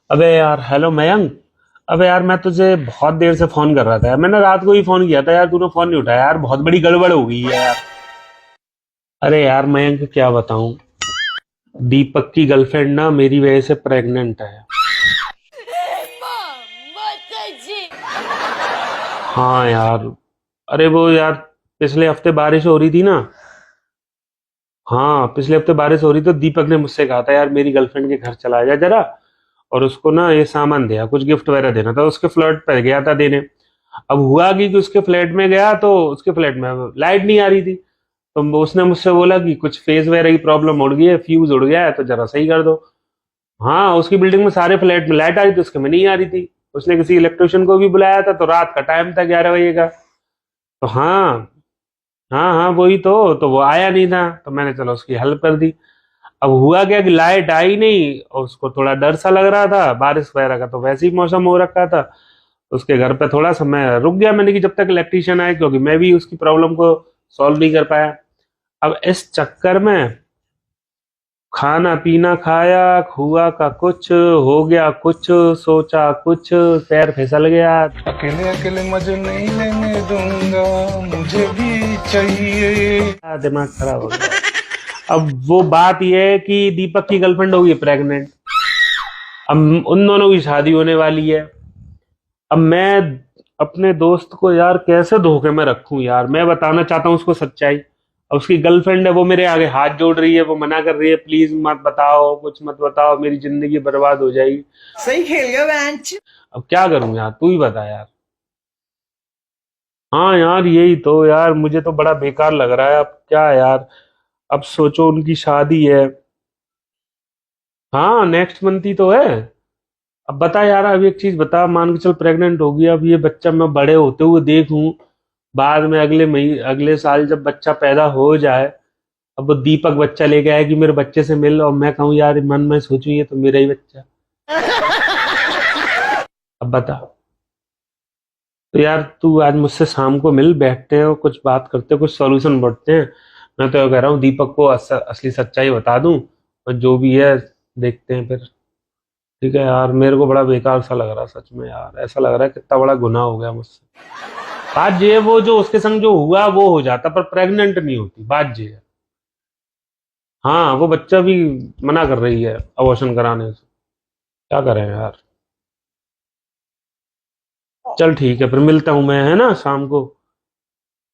अबे यार, हेलो मयंक। अबे यार, मैं तुझे बहुत देर से फोन कर रहा था यार। मैंने रात को ही फोन किया था यार, तूने फोन नहीं उठाया यार। बहुत बड़ी गड़बड़ हो गई है यार। अरे यार मयंक, क्या बताऊं। दीपक की गर्लफ्रेंड ना मेरी वजह से प्रेग्नेंट है। हाँ यार। अरे वो यार, पिछले हफ्ते बारिश हो रही थी ना। हाँ, पिछले हफ्ते बारिश हो रही तो दीपक ने मुझसे कहा था यार, मेरी गर्लफ्रेंड के घर चला जा जरा, और उसको ना ये सामान दिया, कुछ गिफ्ट वगैरह देना था। उसके फ्लैट पर गया था देने। अब हुआ कि उसके फ्लैट में गया तो उसके फ्लैट में लाइट नहीं आ रही थी। तो उसने मुझसे बोला कि कुछ फेस वगैरह की प्रॉब्लम उड़ गई है, फ्यूज उड़ गया है, तो जरा सही कर दो। हाँ, उसकी बिल्डिंग में सारे फ्लैट में लाइट आ रही थी, उसके में नहीं आ रही थी। उसने किसी इलेक्ट्रिशियन को भी बुलाया था, तो रात का टाइम था, 11 बजे का। तो हाँ, हाँ हाँ वही तो वो आया नहीं था, तो मैंने चलो उसकी हेल्प कर दी। अब हुआ क्या कि लाइट आई नहीं, और उसको थोड़ा डर सा लग रहा था बारिश वगैरह का, तो वैसे ही मौसम हो रखा था। उसके घर पे थोड़ा सा मैं रुक गया, मैंने कि जब तक इलेक्ट्रिशियन आए, क्योंकि मैं भी उसकी प्रॉब्लम को सॉल्व नहीं कर पाया। अब इस चक्कर में खाना पीना खाया, हुआ का कुछ, हो गया कुछ, सोचा कुछ, पैर फिसल गया। अकेले अकेले मजे नहीं लेने दूंगा, मुझे भी चाहिए। दिमाग खराब हो गया। अब वो बात यह है कि दीपक की गर्लफ्रेंड हो गई प्रेग्नेंट। अब उन दोनों की शादी होने वाली है। अब मैं अपने दोस्त को यार कैसे धोखे में रखूं यार। मैं बताना चाहता हूं उसको सच्चाई। अब उसकी गर्लफ्रेंड है, वो मेरे आगे हाथ जोड़ रही है, वो मना कर रही है, प्लीज मत बताओ, कुछ मत बताओ, मेरी जिंदगी बर्बाद हो जाएगी। सही खेल गया बेंच। अब क्या करूं यार, तू ही बता यार। हाँ यार, यही तो यार, मुझे तो बड़ा बेकार लग रहा है। अब क्या यार। अब सोचो, उनकी शादी है। हाँ, नेक्स्ट मंथ ही तो है। अब बता यार, अब एक चीज बता, मान के चल प्रेग्नेंट होगी, अब ये बच्चा मैं बड़े होते हुए देखूं, बाद में अगले महीने अगले साल जब बच्चा पैदा हो जाए, अब वो दीपक बच्चा लेके आए कि मेरे बच्चे से मिल, और मैं कहूँ यार, मन में सोचूं ये तो मेरा ही बच्चा। अब बता। तो यार तू आज मुझसे शाम को मिल, बैठते हैं और कुछ बात करते हैं, कुछ सॉल्यूशन बढ़ते हैं। मैं तो ये कह रहा हूँ दीपक को असली सच्चाई बता दूं, और जो भी है देखते हैं फिर। ठीक है यार, मेरे को बड़ा बेकार सा लग रहा है सच में यार। ऐसा लग रहा है कितना बड़ा गुनाह हो गया मुझसे। बात ये है, वो जो उसके संग जो हुआ वो हो जाता, पर प्रेग्नेंट नहीं होती, बात ये है। हाँ, वो बच्चा भी मना कर रही है अबॉर्शन कराने से। क्या करें यार। चल ठीक है, फिर मिलता हूँ मैं, है ना, शाम को।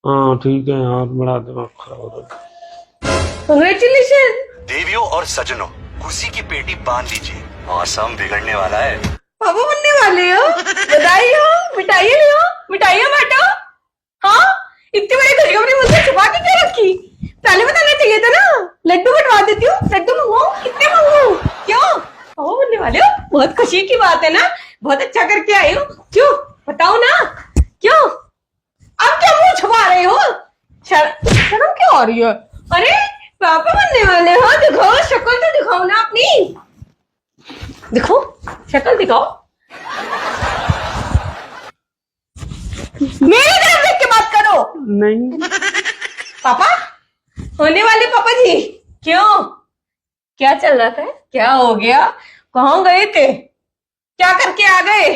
हाँ ठीक है यार, बड़ा दिमाग खराब हो रहा है। कांग्रेचुलेशन। देवियों और सज्जनों, खुशी की पेटी बांध लीजिए, मौसम बिगड़ने वाला है। पापा बनने वाले हो, बधाई हो, मिठाइयाँ ले हो, मिठाइयाँ बांटो। हाँ, इतनी बड़ी खुशखबरी मुझसे छुपा के क्यों रखी? पहले बताना चाहिए था ना। लड्डू बंटवा देती हूँ, लड्डू मंगवाओ, कितने मंगवाऊं? क्यों, पापा बनने वाले हो? बहुत खुशी की बात है ना, बहुत अच्छा करके आई हो। क्यों, बताओ ना, क्यों? अब क्या मुंह छुपा रहे हो? शर्म क्यों आ रही है? अरे, पापा बनने वाले हो, दिखाओ शक्ल तो दिखाओ ना अपनी। दिखो, शक्ल दिखाओ। मेरी तरफ देख के बात करो। नहीं। पापा होने वाले पापा जी। क्यों, क्या चल रहा था? क्या हो गया? कहाँ गए थे? क्या करके आ गए?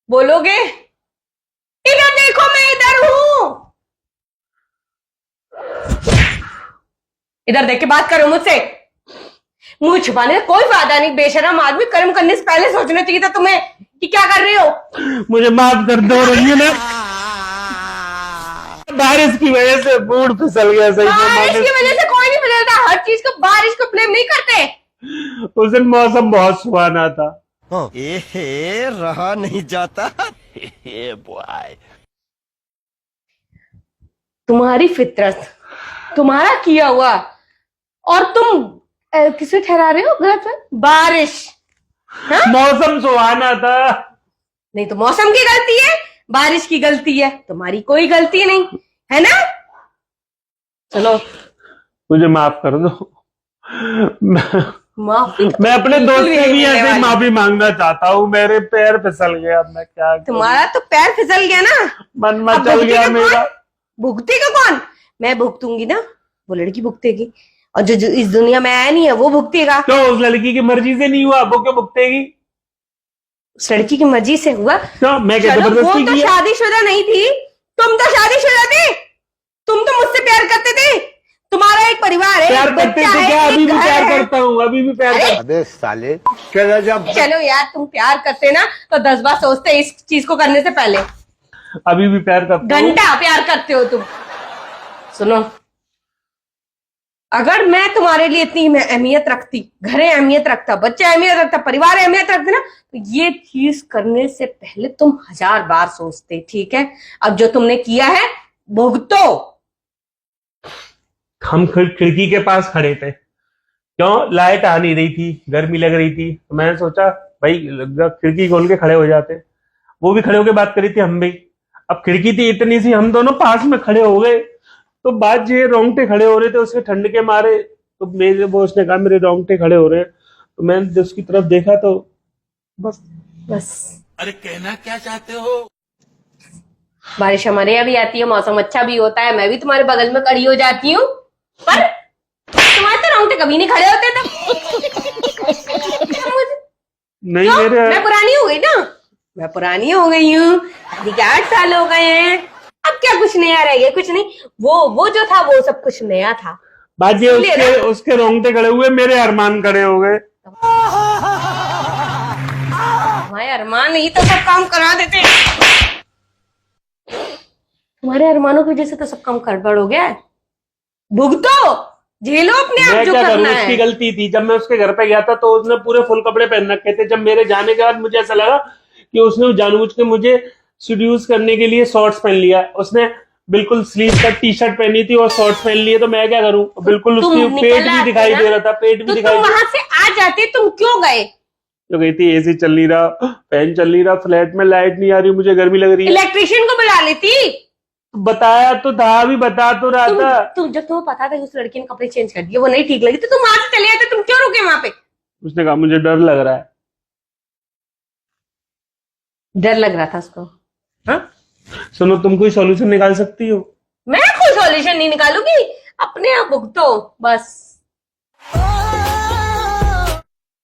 बोलोगे? इधर देखो, मैं इधर हूं। इधर देख के बात करो मुझसे। मुंह छुपाने का कोई फायदा नहीं। बेशरम आदमी, कर्म करने से पहले सोचना चाहिए था तुम्हें कि क्या कर रहे हो। मुझे माफ कर दो, रही ना, बारिश की वजह से मूड फिसल गया। सही में बारिश की वजह से कोई नहीं बदलता, हर चीज को बारिश को ब्लेम नहीं करते। उस दिन मौसम बहुत सुहाना था। एहे, रहा नहीं जाता। Hey boy. तुम्हारी फितरत, तुम्हारा किया हुआ, और तुम किसे ठहरा रहे हो गलत में? बारिश। हाँ? मौसम सुहाना था। नहीं तो मौसम की गलती है, बारिश की गलती है, तुम्हारी कोई गलती नहीं है ना। चलो, मुझे माफ कर दो। माफी मैं अपने दोस्त से भी मिलने ऐसे वाली। माफी मांगना चाहता हूँ। मेरे पैर फिसल गया, मैं क्या करूं? तुम्हारा तो पैर फिसल गया ना। मन में अब चल गया भुगतेगा मेरा। कौन? भुगतेगा कौन? मैं भुगतूंगी ना, वो लड़की भुगतेगी, और जो इस दुनिया में आया नहीं है वो भुगतेगा। क्यों, उस लड़की की मर्जी से नहीं हुआ, वो क्यों भुगतेगी? उस लड़की की मर्जी से हुआ। तो मैं क्या चलो, वो जबरदस्ती तो किया? शादीशुदा नहीं थी, तुम तो शादीशुदा थे। तुम तो मुझसे प्यार करते थे, तुम्हारा एक परिवार है, प्यार एक करते बच्चा थे है, क्या? एक अभी भी घर प्यार है। करता हूँ, अभी भी प्यार करता अबे साले चलो यार, तुम प्यार करते ना तो 10 बार सोचते इस चीज को करने से पहले। हूँ, अभी भी प्यार करता हूँ। घंटा प्यार करते हो तुम। सुनो, अगर मैं तुम्हारे लिए इतनी मैं अहमियत रखती, घर अहमियत रखता, बच्चे अहमियत रखता, परिवार अहमियत रखते ना, तो ये चीज करने से पहले तुम 1000 बार सोचते। ठीक है, अब जो तुमने किया है भुगतो। हम खिड़की के पास खड़े थे, क्यों? लाइट आ नहीं रही थी, गर्मी लग रही थी, तो मैंने सोचा भाई खिड़की खोल के खड़े हो जाते। वो भी खड़े होके बात करी थी, हम भी। अब खिड़की थी इतनी सी, हम दोनों पास में खड़े हो गए, तो बात ये रोंगटे खड़े हो रहे थे उसके ठंड के मारे। तो मेरे वो उसने कहा मेरे रोंगटे खड़े हो रहे हैं, तो मैंने उसकी तरफ देखा तो बस। अरे कहना क्या चाहते हो? बारिश हमारे यहाँ भी आती है, मौसम अच्छा भी होता है, मैं भी तुम्हारे बगल में खड़ी हो जाती हूँ, पर तुम्हारे तो रोंगटे कभी नहीं खड़े होते थे। नहीं क्यों? मेरे मैं पुरानी हो गई ना, मैं पुरानी हो गई हूँ, अभी क्या 8 साल हो गए हैं, अब क्या कुछ नया रह गया? कुछ नहीं, वो जो था वो सब कुछ नया था। बात ये इसलिए उसके रोंगटे खड़े हुए, मेरे अरमान खड़े हो गए। हमारे अरमान ही तो सब काम करा देते। तुम्हारे अरमानों की वजह से तो सब काम गड़बड़ हो गया है। भुगतो, झेलो अपने आप मैं जो क्या करूं? करना उसकी है। गलती थी। जब मैं उसके घर पे गया था तो उसने पूरे फुल कपड़े पहन रखे थे। जब मेरे जाने के बाद मुझे ऐसा लगा कि उसने जानबूझ के मुझे सीड्यूस करने के लिए शॉर्ट्स पहन लिया। उसने बिल्कुल स्लीव कट टी शर्ट पहनी थी और शॉर्ट्स पहन लिए, तो मैं क्या करूं? बिल्कुल तुम उसकी निकल पेट भी आते दिखाई ना, दे रहा था, पेट भी तो दिखाई तुम दे वहां से आ जाते, तुम क्यों गए? तो गई थी, एसी चल नहीं रहा, फैन चल नहीं रहा, फ्लैट में लाइट नहीं आ रही, मुझे गर्मी लग रही है। इलेक्ट्रिशियन को बुला लेती। बताया तो था, अभी बता तो रहा था। तुम जब तुम्हें पता था कि उस लड़की ने कपड़े चेंज कर दिए, वो नहीं ठीक लगी, तो तुम वहां से चले आते, तुम क्यों रुके वहां पे? उसने कहा मुझे डर लग रहा है। डर लग रहा था उसको? हाँ, सुनो, तुम कोई सॉल्यूशन निकाल सकती हो? मैं कोई सॉल्यूशन नहीं निकालूंगी, अपने आप भुगतो बस।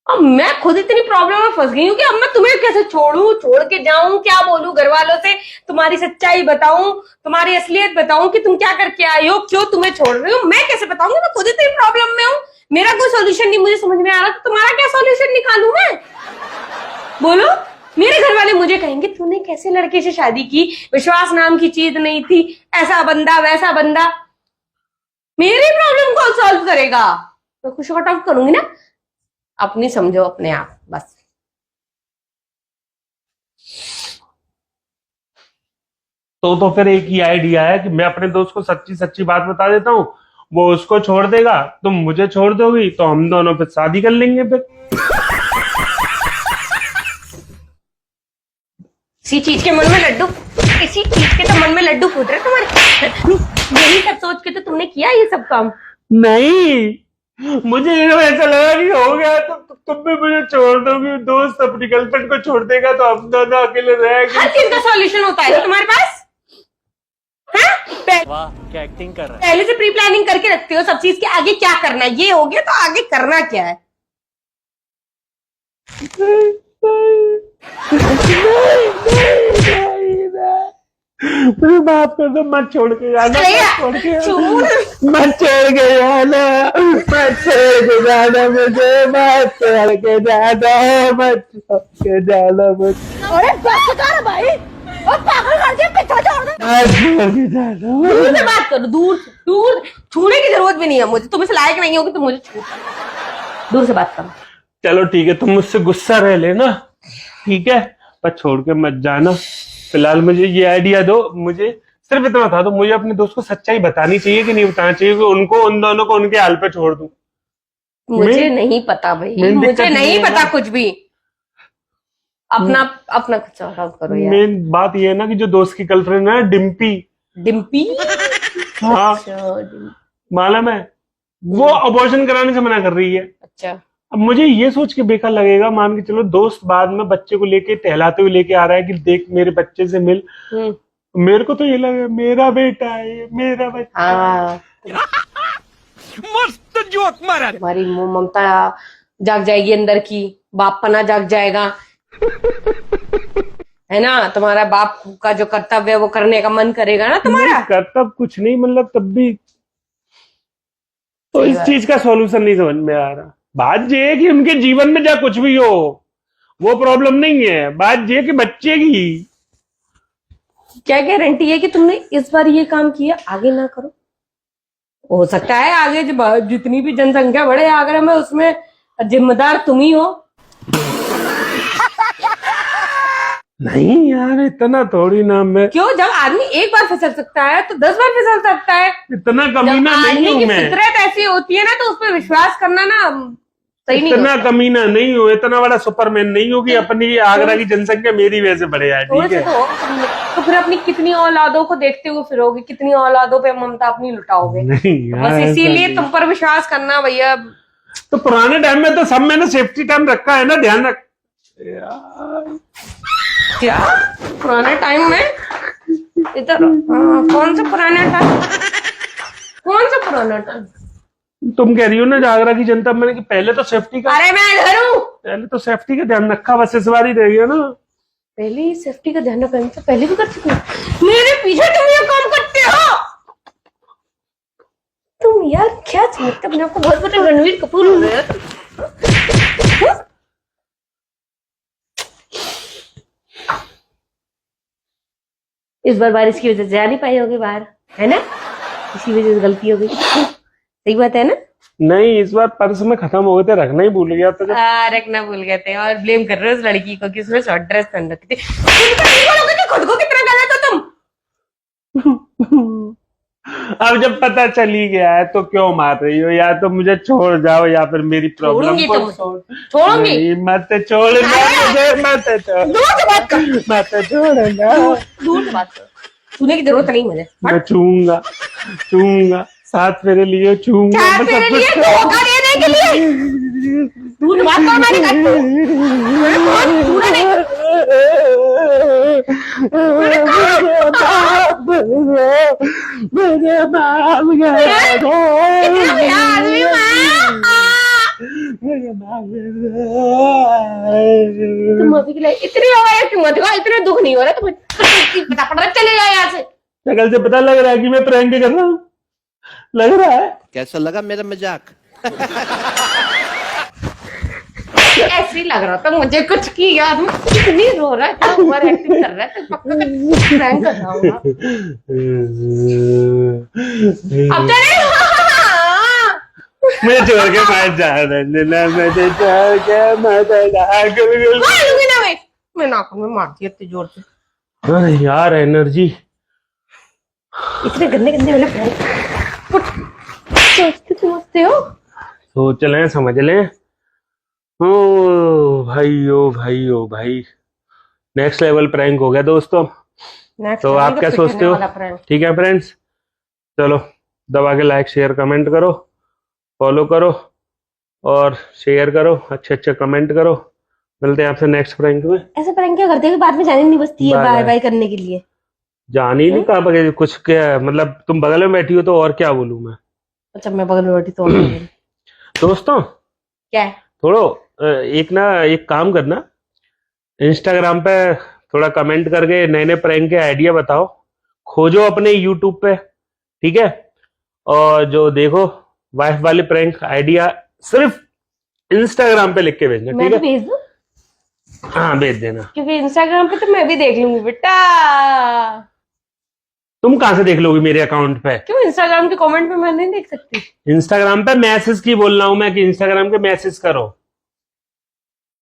अब मैं खुद इतनी प्रॉब्लम में फंस गई हूँ कि अब मैं तुम्हें कैसे छोड़ू, छोड़ के जाऊं, क्या बोलूं घर वालों से, तुम्हारी सच्चाई बताऊं, तुम्हारी असलियत बताऊं कि तुम क्या करके आई हो, क्यों तुम्हें छोड़ रही हो, मैं कैसे बताऊंगी? मैं खुद इतनी प्रॉब्लम में हूँ, मेरा कोई सॉल्यूशन नहीं मुझे समझ में आ रहा, तो तुम्हारा क्या सॉल्यूशन निकालूं मैं? बोलो। मेरे घर वाले मुझे कहेंगे तूने कैसे लड़के से शादी की, विश्वास नाम की चीज नहीं थी, ऐसा बंदा वैसा बंदा। मेरी प्रॉब्लम कौन सॉल्व करेगा? मैं कुछ शॉर्ट आउट करूंगी ना, अपनी समझो अपने आप बस। तो फिर एक ही आइडिया है कि मैं अपने दोस्त को सच्ची सच्ची बात बता देता हूँ, वो उसको छोड़ देगा, तुम मुझे छोड़ दोगी, तो हम दोनों फिर शादी कर लेंगे फिर। इसी चीज के मन में लड्डू, इसी चीज के तो मन में लड्डू फूट रहे तुम्हारे। यही सब सोच के तो तुमने किया ये सब काम। नहीं, मुझे ऐसा लगा कि हो गया तो तुम भी मुझे छोड़ दोगी, दोस्त अपनी गर्लफ्रेंड को छोड़ देगा, तो हम दोनों अकेले रहेंगे। हर चीज का सॉल्यूशन होता है तुम्हारे पास, हैं? वाह क्या एक्टिंग कर रहा है। पहले से प्री प्लानिंग करके रखते हो सब चीज के, आगे क्या करना है, ये हो गया तो आगे करना क्या है? मुझे माफ कर दो, मत छोड़ के जाना, मत छोड़ के छोड़। मत छोड़ के जाना, मत छोड़ के जाना मुझे, मत छोड़ के जाना, मत छोड़ के जाना मुझे, अरे बस कर भाई, और पागल कर दिया, पीछे छोड़ दे। मत छोड़ के जाना। दूर से बात करो, दूर दूर, छूने की जरूरत भी नहीं है मुझे, तुम इस लायक नहीं होगी, तुम मुझे छू, दूर से बात करो। चलो ठीक है, तुम मुझसे गुस्सा रह लेना, ठीक है, पर छोड़ के मत जाना। फिलहाल मुझे ये आइडिया दो, मुझे सिर्फ इतना बता दो, मुझे अपने दोस्त को सच्चाई बतानी चाहिए कि नहीं बताना चाहिए, कि उनको, उन दोनों को उनके हाल पे छोड़ दूं? मुझे नहीं पता भाई, मेन मुझे दिक्कत नहीं ये है पता ना। कुछ भी। अपना अपना कुछ सॉर्ट आउट करो यार। मेन बात ये है ना कि जो दोस्त की गर्लफ्रेंड है डिम्पी, डिम्पी, हाँ अच्छा मालूम है, वो अबॉर्शन कराने से मना कर रही है। अच्छा, अब मुझे ये सोच के बेकार लगेगा, मान के चलो दोस्त बाद में बच्चे को लेके टहलाते हुए लेके आ रहा है कि देख मेरे बच्चे से मिल, मेरे को तो ये लगे मेरा बेटा है ये, मेरा बच्चा है। हाँ, मस्त जोक मारा। तुम्हारी ममता जाग जाएगी अंदर की, बाप पना जाग जाएगा है ना, तुम्हारा बाप का जो कर्तव्य है वो करने का मन करेगा ना तुम्हारा। कर्तव्य कुछ नहीं, मतलब तब भी तो इस चीज का सॉल्यूशन नहीं समझ में आ रहा। बात ये है कि उनके जीवन में जा कुछ भी हो वो प्रॉब्लम नहीं है, बात ये है कि बच्चे की क्या गारंटी है कि तुमने इस बार ये काम किया आगे ना करो। हो सकता है आगे जितनी भी जनसंख्या बढ़े आगरा में उसमें जिम्मेदार तुम ही हो। नहीं यार, इतना थोड़ी ना मैं, क्यों, जब आदमी एक बार फिसल सकता है तो 10 बार फिसल सकता है। इतना जब कमीना नहीं आदमी हूं की मैं, फितरत ऐसी होती है ना तो उस पर विश्वास करना ना सही नहीं इतना होता। कमीना नहीं हूँ, इतना बड़ा सुपरमैन नहीं हूँ कि अपनी आगरा की जनसंख्या मेरी वजह से बढ़े यार। थोड़ा ठीक सा है, तो होगा तुमने। तो फिर अपनी कितनी औलादों को देखते हुए फिरोगे, कितनी औलादों पे ममता अपनी लुटाओगे। नहीं तो यार, बस ऐसा इसीलिए नहीं। तुम पर विश्वास करना भैया। तो पुराने टाइम में तो सब मैंने सेफ्टी टाइम रखा है ना, ध्यान रख यार। क्या पुराने टाइम में इधर कौन सा पुराना टाइम, कौन सा पुराना टाइम? तुम कह रही हो ना आगरा की जनता, मैंने कि पहले तो सेफ्टी का, अरे मैं इधर हूँ। पहले तो सेफ्टी का ध्यान रखा, बस इस बार ही रह गया ना। पहले ही सेफ्टी का ध्यान रखना तो पहले भी कर चुके हो। मेरे पीछे तुम ये काम करते हो। तुम यार क्या समझते हो अपने आप को, बहुत बड़े रणवीर कपूर हो गए हो। इस बार बारिश की वजह से जा नहीं पाए होगे बाहर, है ना, इसी वजह से गलती हो गई। सही बात है ना। नहीं, इस बार पर्स में खत्म हो गए थे, रखना ही भूल गया था जब। रखना भूल गए थे और ब्लेम कर रहे हो उस लड़की को कि उसने शॉर्ट ड्रेस पहन रखी थी। खुद को कितना गलत हो तुम। अब जब पता चल ही गया है तो क्यों मार रही हो, या तो मुझे छोड़ जाओ या फिर मेरी प्रॉब्लम छोड़ूंगी को तो छोड़ूंगी। नहीं, मत छोड़ना मुझे, मत छोड़, दूर से बात कर, मत छोड़ना, दूर से बात कर, छूने की जरूरत नहीं मुझे। मैं छूंगा, छूंगा, साथ मेरे लिए छूंगा, क्या मैं तेरे सब लिए कुछ धोखा देने के लिए दूर से बात कर। मैंने कहा छूना नहीं। मुझे माफ कर दो, कितना बड़ा आदमी हूँ मैं। मुझे माफ तुम माफी के लिए इतनी आवाज क्यों मत गाओ, इतना दुख नहीं हो रहा तुम्हें, पता पड़ रहा चले जाओ यहाँ से। शक्ल से पता लग रहा है कि मैं प्रैंक कर रहा हूँ, लग रहा है। कैसा लगा मेरा मजाक? ऐसे ही लग रहा था मुझे कुछ की याद में, इतनी रो रहा है, इतना ओवर एक्टिंग कर रहा है तो पक्का प्रैंक कर रहा होगा। अब चले मुझे छोड़ के मत जा रंजना, मुझे छोड़ के मत जा। मारूंगी ना मैं नाक में मार दिया इतने जोर से। अरे यार एनर्जी, इतने गंदे गंदे वाले प्रैंक सोचते हो। सोच लें, समझ लें। ओ भाई, ओ भाई, ओ भाई, नेक्स्ट लेवल प्रैंक हो गया दोस्तों। तो आप क्या सोचते हो? ठीक है फ्रेंड्स, चलो दबा के लाइक शेयर कमेंट करो, फॉलो करो और शेयर करो, अच्छे अच्छे कमेंट करो। मिलते हैं आपसे नेक्स्ट प्रैंक में। ऐसे प्रैंक क्या करते हैं बाद में जाने नहीं बचती है बाय बाय बाय। बाय करने के लिए। जान ही नहीं कहा बगैर कुछ, क्या मतलब तुम बगल में बैठी हो तो और क्या बोलूं मैं। अच्छा मैं बगल में बैठी तो दोस्तों क्या है? एक काम करना, इंस्टाग्राम पे थोड़ा कमेंट करके नए नए प्रैंक के आइडिया बताओ, खोजो अपने यूट्यूब पे, ठीक है। और जो देखो वाइफ वाले प्रैंक आइडिया सिर्फ इंस्टाग्राम पे लिख के भेजना, मैं ठीक भी है। भेज दूं हाँ भेज देना। क्योंकि इंस्टाग्राम पे तो मैं भी देख लूंगी बेटा। तुम कहाँ से देख लोगी मेरे अकाउंट पे? क्यों इंस्टाग्राम के कमेंट पे मैं नहीं देख सकती? इंस्टाग्राम पे मैसेज की बोल रहा हूँ मैं कि इंस्टाग्राम के मैसेज करो।